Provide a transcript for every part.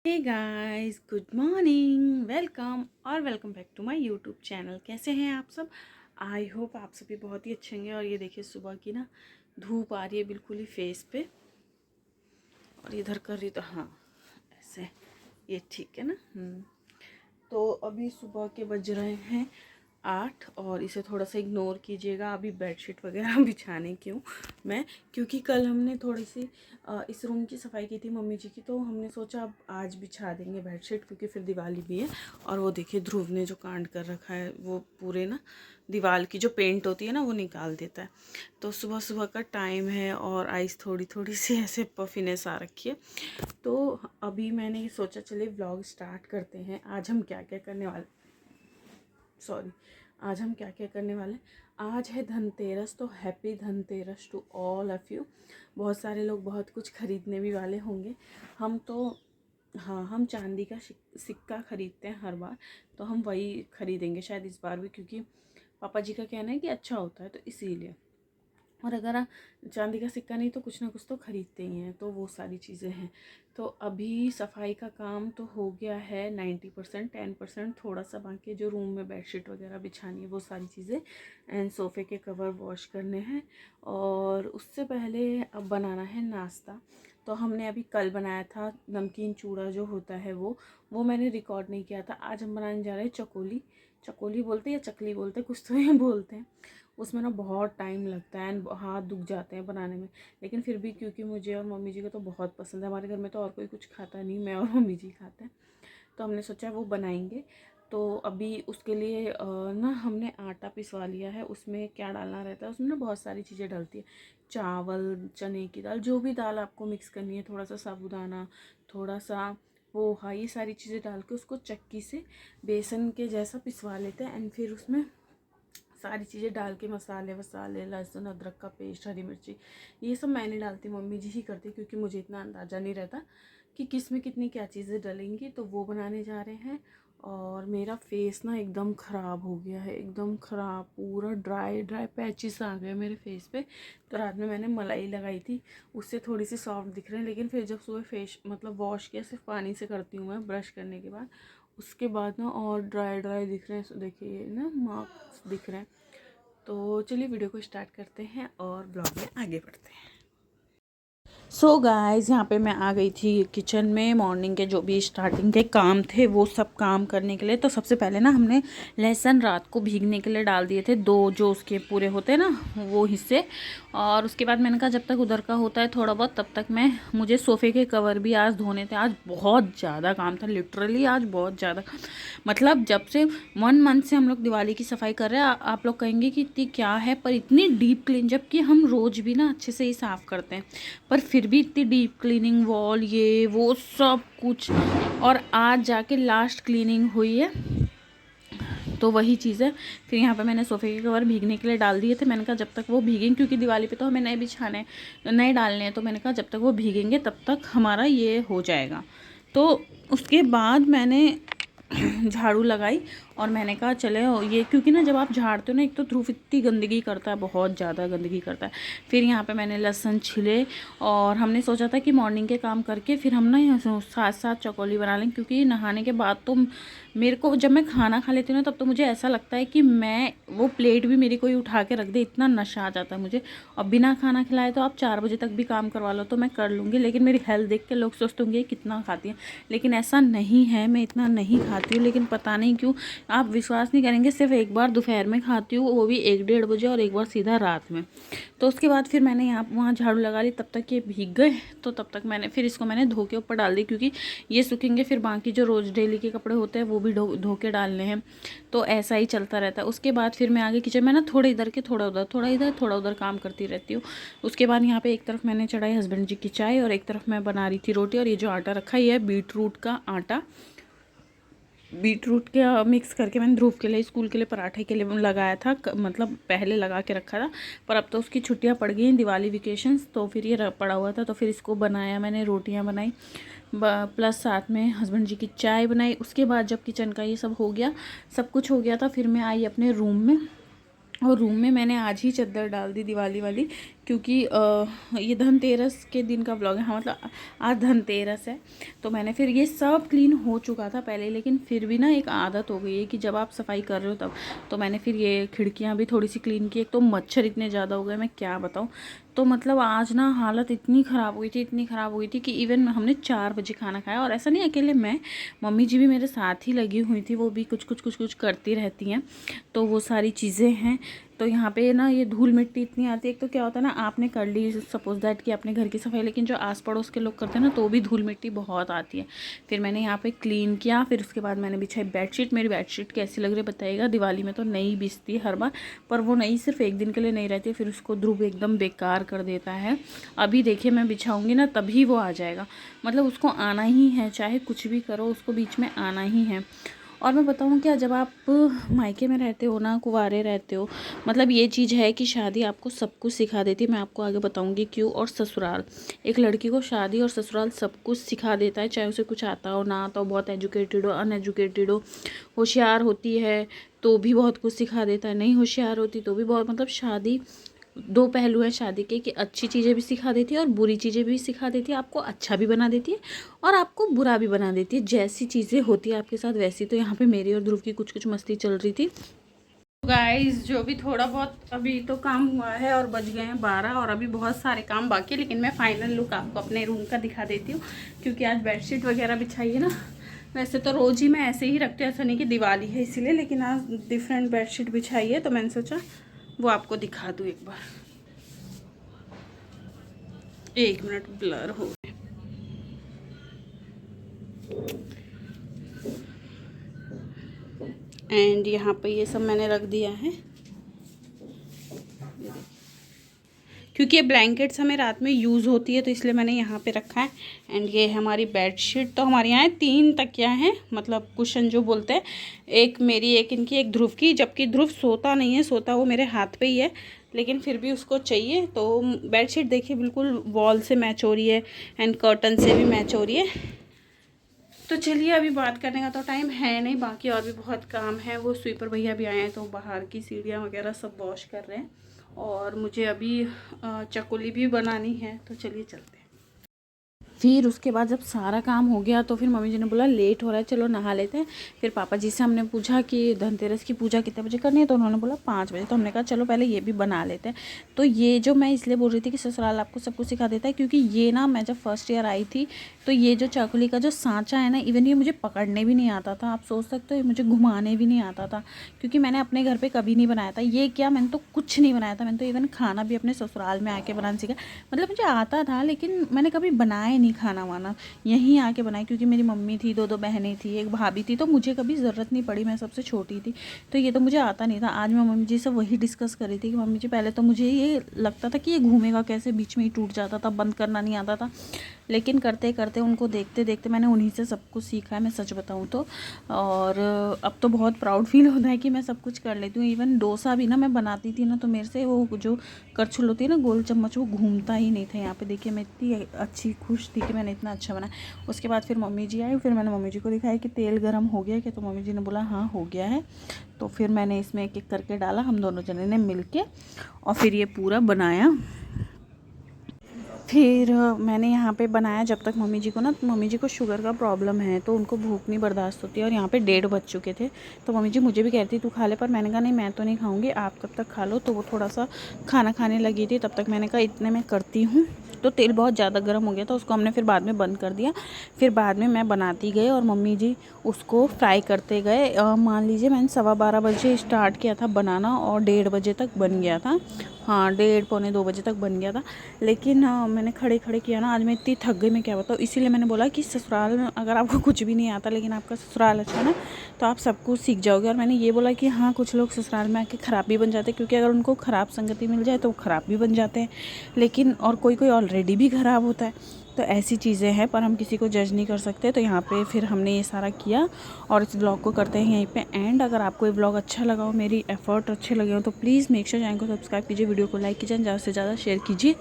हे guys, good morning, welcome और welcome back to my YouTube channel. कैसे हैं आप सब? आई होप आप सभी बहुत ही अच्छे होंगे। और ये देखिए सुबह की ना धूप आ रही है बिल्कुल ही फेस पे, और इधर कर रही तो हाँ ऐसे, ये ठीक है ना। तो अभी सुबह के बज रहे हैं 8, और इसे थोड़ा सा इग्नोर कीजिएगा। अभी बेडशीट वगैरह बिछाने की हूँ मैं, क्योंकि कल हमने थोड़ी सी इस रूम की सफाई की थी मम्मी जी की, तो हमने सोचा अब आज बिछा देंगे बेडशीट, क्योंकि फिर दिवाली भी है। और वो देखिए ध्रुव ने जो कांड कर रखा है वो पूरे ना दीवार की जो पेंट होती है ना वो निकाल देता है। तो सुबह सुबह का टाइम है और आइस थोड़ी थोड़ी सी ऐसे पफिनेस आ रखी है। तो अभी मैंने सोचा चलिए व्लॉग स्टार्ट करते हैं। आज हम क्या क्या करने वाले आज हम क्या क्या करने वाले हैं। आज है धनतेरस, तो happy Dhanteras to all of you. बहुत सारे लोग बहुत कुछ खरीदने भी वाले होंगे। हम तो हाँ, हम चांदी का सिक्का खरीदते हैं हर बार, तो हम वही खरीदेंगे शायद इस बार भी, क्योंकि पापा जी का कहना है कि अच्छा होता है, तो इसीलिए। और अगर आप चांदी का सिक्का नहीं तो कुछ ना कुछ तो ख़रीदते ही हैं, तो वो सारी चीज़ें हैं। तो अभी सफाई का काम तो हो गया है 90%, 10% थोड़ा सा बाकी, जो रूम में बेडशीट वगैरह बिछानी है वो सारी चीज़ें, एंड सोफ़े के कवर वॉश करने हैं। और उससे पहले अब बनाना है नाश्ता। तो हमने अभी कल बनाया था नमकीन चूड़ा जो होता है वो मैंने रिकॉर्ड नहीं किया था। आज हम बनाने जा रहे हैं चकोली। चकोली बोलते हैं या चकली बोलते हैं, कुछ तो ये बोलते हैं। उसमें ना बहुत टाइम लगता है एंड हाथ दुख जाते हैं बनाने में, लेकिन फिर भी क्योंकि मुझे और मम्मी जी को तो बहुत पसंद है, हमारे घर में तो और कोई कुछ खाता नहीं, मैं और मम्मी जी खाते हैं, तो हमने सोचा वो बनाएंगे। तो अभी उसके लिए ना हमने आटा पिसवा लिया है। उसमें क्या डालना रहता है, उसमें ना बहुत सारी चीज़ें डलती है, चावल, चने की दाल, जो भी दाल आपको मिक्स करनी है, थोड़ा सा साबूदाना, थोड़ा सा पोहा, ये सारी चीज़ें डाल के उसको चक्की से बेसन के जैसा पिसवा लेते हैं। एंड फिर उसमें सारी चीज़ें डाल के मसाले वसाले, लहसुन अदरक का पेस्ट, हरी मिर्ची, ये सब मैं नहीं डालती, मम्मी जी ही करती, क्योंकि मुझे इतना अंदाज़ा नहीं रहता कि किस में कितनी क्या चीज़ें डलेंगी। तो वो बनाने जा रहे हैं। और मेरा फेस ना एकदम ख़राब हो गया है, एकदम ख़राब, पूरा ड्राई ड्राई पैचेस आ गए मेरे फेस पे। तो रात में मैंने मलाई लगाई थी, उससे थोड़ी सी सॉफ्ट दिख रहे हैं, लेकिन फिर जब सुबह फेस मतलब वॉश किया, सिर्फ पानी से करती हूँ मैं ब्रश करने के बाद, उसके बाद ना और ड्राई ड्राई दिख रहे हैं। देखिए ये ना मार्क्स दिख रहे हैं। तो चलिए वीडियो को स्टार्ट करते हैं और ब्लॉग में आगे बढ़ते हैं। सो गाइस, यहाँ पे मैं आ गई थी किचन में। मॉर्निंग के जो भी स्टार्टिंग के काम थे वो सब काम करने के लिए। तो सबसे पहले ना हमने लहसुन रात को भीगने के लिए डाल दिए थे, 2 जो उसके पूरे होते हैं ना वो हिस्से। और उसके बाद मैंने कहा जब तक उधर का होता है थोड़ा बहुत, तब तक मुझे सोफ़े के कवर भी आज धोने थे। आज बहुत ज़्यादा काम था, लिटरली आज बहुत ज़्यादा। मतलब जब से 1 मंथ से हम लोग दिवाली की सफाई कर रहे हैं, आप लोग कहेंगे कि इतनी क्या है, पर इतनी डीप क्लीन, जबकि हम रोज़ भी ना अच्छे से ही साफ़ करते हैं, पर फिर भी इतनी डीप क्लीनिंग, वॉल ये वो सब कुछ। और आज जाके लास्ट क्लीनिंग हुई है, तो वही चीज़ है। फिर यहाँ पे मैंने सोफ़े के कवर भीगने के लिए डाल दिए थे। मैंने कहा जब तक वो भीगेंगे, क्योंकि दिवाली पे तो हमें नए बिछाने, नए डालने हैं, तो मैंने कहा जब तक वो भीगेंगे तब तक हमारा ये हो जाएगा। तो उसके बाद मैंने झाड़ू लगाई, और मैंने कहा चले ये, क्योंकि ना जब आप झाड़ते हो ना, एक तो ध्रुव इतनी गंदगी करता है, बहुत ज़्यादा गंदगी करता है। फिर यहाँ पे मैंने लहसुन छिले, और हमने सोचा था कि मॉर्निंग के काम करके फिर हम ना साथ साथ चकौली बना लें, क्योंकि नहाने के बाद तो मेरे को, जब मैं खाना खा लेती हूँ ना, तब तो मुझे ऐसा लगता है कि मैं वो प्लेट भी मेरी कोई उठा के रख दे, इतना नशा आ जाता है मुझे। और बिना खाना खिलाए तो आप 4 बजे तक भी काम करवा लो तो मैं कर लूँगी, लेकिन मेरी हेल्थ देख के लोग सोचते होंगे कितना खाती है, लेकिन ऐसा नहीं है, मैं इतना नहीं खाती हूँ। लेकिन पता नहीं क्यों, आप विश्वास नहीं करेंगे, सिर्फ एक बार दोपहर में खाती हूँ, वो भी 1-1:30 बजे, और एक बार सीधा रात में। तो उसके बाद फिर मैंने यहाँ वहाँ झाड़ू लगा ली, तब तक ये भीग गए। तो तब तक फिर इसको मैंने धो के ऊपर डाल दी, क्योंकि ये सूखेंगे, फिर बाकी जो रोज़ डेली के कपड़े होते हैं वो भी धो के डालने हैं। तो ऐसा ही चलता रहता है। उसके बाद फिर मैं आगे किचन में ना थोड़ा इधर के थोड़ा उधर, थोड़ा इधर थोड़ा उधर काम करती रहती हूँ। उसके बाद यहाँ पे एक तरफ मैंने चढ़ाई हस्बैंड जी की चाय, और एक तरफ मैं बना रही थी रोटी। और ये जो आटा रखा है, बीट रूट का आटा, बीट रूट के मिक्स करके मैंने ध्रुव के लिए, स्कूल के लिए, पराठे के लिए लगाया था, मतलब पहले लगा के रखा था, पर अब तो उसकी छुट्टियां पड़ गई हैं, दिवाली वेकेशंस, तो फिर ये पड़ा हुआ था, तो फिर इसको बनाया मैंने, रोटियां बनाई, प्लस साथ में हस्बैंड जी की चाय बनाई। उसके बाद जब किचन का ये सब हो गया, सब कुछ हो गया था, फिर मैं आई अपने रूम में। और रूम में मैंने आज ही चद्दर डाल दी दिवाली वाली, क्योंकि ये धनतेरस के दिन का ब्लॉग है। हाँ मतलब आज धनतेरस है, तो मैंने फिर ये सब क्लीन हो चुका था पहले, लेकिन फिर भी ना एक आदत हो गई है कि जब आप सफाई कर रहे हो तब, तो मैंने फिर ये खिड़कियाँ भी थोड़ी सी क्लीन की। एक तो मच्छर इतने ज़्यादा हो गए, मैं क्या बताऊँ। तो मतलब आज ना हालत इतनी ख़राब हुई थी, इतनी ख़राब हुई थी कि इवन हमने 4 बजे खाना खाया। और ऐसा नहीं अकेले मैं, मम्मी जी भी मेरे साथ ही लगी हुई थी, वो भी कुछ करती रहती हैं। तो वो सारी चीज़ें हैं। तो यहाँ पे ना ये धूल मिट्टी इतनी आती है। एक तो क्या होता है ना, आपने कर ली सपोज दैट कि अपने घर की सफाई, लेकिन जो आस पड़ोस के लोग करते हैं ना, तो भी धूल मिट्टी बहुत आती है। फिर मैंने यहाँ पे क्लीन किया, फिर उसके बाद मैंने बिछाई बेडशीट। मेरी बेडशीट कैसी लग रही है बताइएगा। दिवाली में तो नई बिछती है हर बार, पर वो नई सिर्फ एक दिन के लिए नहीं रहती, फिर उसको ध्रुव एकदम बेकार कर देता है। अभी देखिए मैं बिछाऊँगी ना तभी वो आ जाएगा, मतलब उसको आना ही है, चाहे कुछ भी करो उसको बीच में आना ही है। और मैं बताऊँ क्या, जब आप मायके में रहते हो ना, कुंवारे रहते हो, मतलब ये चीज़ है कि शादी आपको सब कुछ सिखा देती है। मैं आपको आगे बताऊँगी क्यों। और ससुराल, एक लड़की को शादी और ससुराल सब कुछ सिखा देता है, चाहे उसे कुछ आता हो ना आता हो, बहुत एजुकेटेड हो अनएजुकेटेड हो, होशियार होती है तो भी बहुत कुछ सिखा देता है, नहीं होशियार होती तो भी बहुत। मतलब शादी दो पहलू हैं शादी के, कि अच्छी चीज़ें भी सिखा देती है और बुरी चीज़ें भी सिखा देती है। आपको अच्छा भी बना देती है और आपको बुरा भी बना देती है। जैसी चीज़ें होती है आपके साथ वैसी। तो यहाँ पे मेरी और ध्रुव की कुछ मस्ती चल रही थी। गाइस जो भी थोड़ा बहुत अभी तो काम हुआ है और बज गए हैं 12, और अभी बहुत सारे काम बाकी है, लेकिन मैं फाइनल लुक आपको अपने रूम का दिखा देती हूँ। क्योंकि आज बेडशीट वगैरह बिछाई है ना, वैसे तो रोज़ ही मैं ऐसे ही रखती हूँ, ऐसा नहीं कि दिवाली है इसीलिए, लेकिन आज डिफरेंट बेडशीट बिछाई है, तो मैंने सोचा वो आपको दिखा दूँ एक बार। 1 मिनट ब्लर हो गए। एंड यहाँ पे ये सब मैंने रख दिया है, क्योंकि ये ब्लैंकेट्स हमें रात में यूज़ होती है तो इसलिए मैंने यहाँ पे रखा है। एंड ये है हमारी बेडशीट। तो हमारे यहाँ 3 तकिया हैं, मतलब कुशन जो बोलते हैं, एक मेरी, एक इनकी, एक ध्रुव की। जबकि ध्रुव सोता नहीं है, सोता वो मेरे हाथ पे ही है, लेकिन फिर भी उसको चाहिए। तो बेडशीट देखिए बिल्कुल वॉल से मैच हो रही है एंड कर्टन से भी मैच हो रही है। तो चलिए अभी बात करने का तो टाइम है नहीं, बाकी और भी बहुत काम है। वो स्वीपर भैया भी आए हैं तो बाहर की सीढ़ियाँ वगैरह सब वॉश कर रहे हैं, और मुझे अभी चकोली भी बनानी है। तो चलिए चलते हैं। फिर उसके बाद जब सारा काम हो गया तो फिर मम्मी जी ने बोला लेट हो रहा है, चलो नहा लेते हैं। फिर पापा जी से हमने पूछा कि धनतेरस की पूजा कितने बजे करनी है, तो उन्होंने बोला 5 बजे। तो हमने कहा चलो पहले ये भी बना लेते हैं। तो ये जो मैं इसलिए बोल रही थी कि ससुराल आपको सब कुछ सिखा देता है, क्योंकि ये ना मैं जब फर्स्ट ईयर आई थी तो ये जो चकुली का जो सांचा है ना, इवन ये मुझे पकड़ने भी नहीं आता था। आप सोच सकते हो ये मुझे घुमाने भी नहीं आता था, क्योंकि मैंने अपने घर पर कभी नहीं बनाया था। ये क्या, मैंने तो कुछ नहीं बनाया था। मैंने तो इवन खाना भी अपने ससुराल में आके बनाना सीखा। मतलब मुझे आता था लेकिन मैंने कभी बनाया नहीं खाना वाना, यहीं आके बनाई। क्योंकि मेरी मम्मी थी, 2 बहनें थी, एक भाभी थी, तो मुझे कभी ज़रूरत नहीं पड़ी, मैं सबसे छोटी थी, तो ये तो मुझे आता नहीं था। आज मैं मम्मी जी से वही डिस्कस कर रही थी कि मम्मी जी पहले तो मुझे ये लगता था कि ये घूमेगा कैसे, बीच में ही टूट जाता था, बंद करना नहीं आता था। लेकिन करते करते उनको देखते देखते मैंने उन्हीं से सब कुछ सीखा है, मैं सच बताऊँ तो। और अब तो बहुत प्राउड फील होता है कि मैं सब कुछ कर लेती हूँ। इवन डोसा भी ना मैं बनाती थी ना, तो मेरे से वो जो करछुल होती है ना, गोल चम्मच, वो घूमता ही नहीं था। यहाँ पे देखिए मैं इतनी अच्छी खुश थी कि मैंने इतना अच्छा बनाया। उसके बाद फिर मम्मी जी आई, फिर मैंने मम्मी जी को दिखाया कि तेल गर्म हो गया क्या, तो मम्मी जी ने बोला हाँ हो गया है। तो फिर मैंने इसमें एक एक करके डाला, हम दोनों जने ने मिल के, और फिर ये पूरा बनाया। फिर मैंने यहाँ पे बनाया जब तक मम्मी जी को ना, मम्मी जी को शुगर का प्रॉब्लम है तो उनको भूख नहीं बर्दाश्त होती है। और यहाँ पे 1:30 बज चुके थे, तो मम्मी जी मुझे भी कहती तू खा ले, पर मैंने कहा नहीं मैं तो नहीं खाऊंगी, आप तब तक खा लो। तो वो थोड़ा सा खाना खाने लगी थी, तब तक मैंने कहा इतने मैं करती हूँ। तो तेल बहुत ज़्यादा गर्म हो गया था, उसको हमने फिर बाद में बंद कर दिया। फिर बाद में मैं बनाती गई और मम्मी जी उसको फ्राई करते गए। मान लीजिए मैंने 12:15 बजे स्टार्ट किया था बनाना और 1:30 बजे तक बन गया था। हाँ 1:30 पौने 2 बजे तक बन गया था। लेकिन मैंने खड़े खड़े किया ना, आज मैं इतनी थक गई, मैं क्या बताऊँ। इसीलिए मैंने बोला कि ससुराल में अगर आपको कुछ भी नहीं आता लेकिन आपका ससुराल अच्छा ना, तो आप सब कुछ सीख जाओगे। और मैंने ये बोला कि हाँ कुछ लोग ससुराल में आके ख़राब भी बन जाते हैं, क्योंकि अगर उनको ख़राब संगति मिल जाए तो वो ख़राब भी बन जाते हैं। लेकिन और कोई कोई ऑलरेडी भी ख़राब होता है। तो ऐसी चीज़ें हैं, पर हम किसी को जज नहीं कर सकते। तो यहाँ पे फिर हमने ये सारा किया और इस ब्लॉग को करते हैं यहीं पे एंड। अगर आपको ये ब्लॉग अच्छा लगा हो, मेरी एफर्ट अच्छे लगे हो, तो प्लीज़ मेक श्योर चैनल को सब्सक्राइब कीजिए, वीडियो को लाइक कीजिए, ज़्यादा से ज़्यादा शेयर कीजिए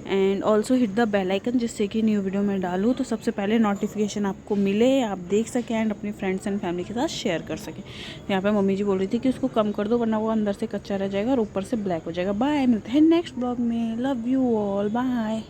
and also hit the bell icon, जिससे कि न्यू वीडियो मैं डालूँ तो सबसे पहले नोटिफिकेशन आपको मिले, आप देख सकें एंड अपने फ्रेंड्स एंड फैमिली के साथ शेयर कर सकें। यहाँ पे मम्मी जी बोल रही थी कि उसको कम कर दो वरना वो अंदर से कच्चा रह जाएगा और ऊपर से ब्लैक हो जाएगा। बाय, मिलते हैं नेक्स्ट ब्लॉग में। Love you all, bye.